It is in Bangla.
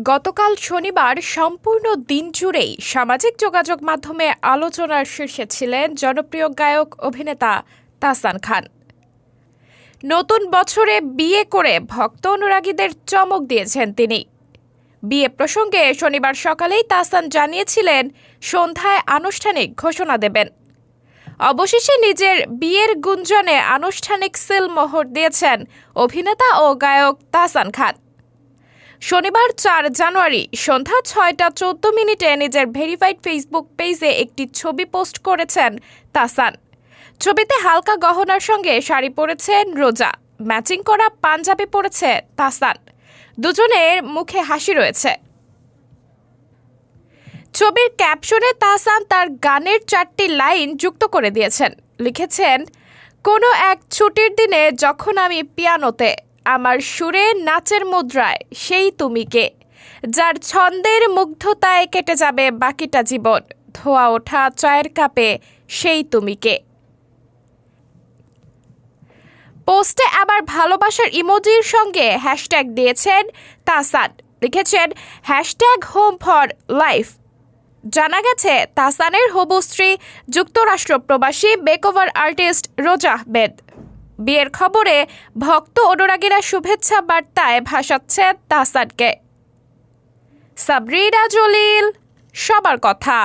গতকাল শনিবার সম্পূর্ণ দিন জুড়েই সামাজিক যোগাযোগ মাধ্যমে আলোচনার শীর্ষে ছিলেন জনপ্রিয় গায়ক অভিনেতা তাহসান খান। নতুন বছরে বিয়ে করে ভক্ত অনুরাগীদের চমক দিয়েছেন তিনি। বিয়ে প্রসঙ্গে শনিবার সকালেই তাহসান জানিয়েছিলেন সন্ধ্যায় আনুষ্ঠানিক ঘোষণা দেবেন। অবশেষে নিজের বিয়ের গুঞ্জনে আনুষ্ঠানিক সিলমোহর দিয়েছেন অভিনেতা ও গায়ক তাহসান খান। শনিবার ৪ জানুয়ারি সন্ধ্যা ৬টা ১৪ নিজের ভেরিফাইড ফেসবুক পেজে একটি ছবি পোস্ট করেছেন তাহসান। ছবিতে হালকা গহনার সঙ্গে শাড়ি পরেছেন রোজা, ম্যাচিং করা পাঞ্জাবি পরেছে তাহসান। দুজনের মুখে হাসি রয়েছে। ছবির ক্যাপশনে তাহসান তার গানের ৪টি লাইন যুক্ত করে দিয়েছেন। লিখেছেন, কোনো এক ছুটির দিনে যখন আমি পিয়ানোতে, আমার সুরে নাচের মুদ্রায় সেই তুমি কে, যার ছন্দের মুগ্ধতায় কেটে যাবে বাকিটা জীবন, ধোয়া ওঠা চায়ের কাপে সেই তুমি কে। পোস্টে আবার ভালোবাসার ইমোজির সঙ্গে হ্যাশট্যাগ দিয়েছেন তাহসান। লিখেছেন #হোম ফর লাইফ। জানা গেছে তাহসানের হবু স্ত্রী যুক্তরাষ্ট্র প্রবাসী মেকওভার আর্টিস্ট রোজা আহমেদ। বিয়ের খবরে ভক্ত অনুরাগীরা শুভেচ্ছা বার্তায় ভাসাচ্ছেন তাহসানকে। সাবরিনা জলিল, সবার কথা।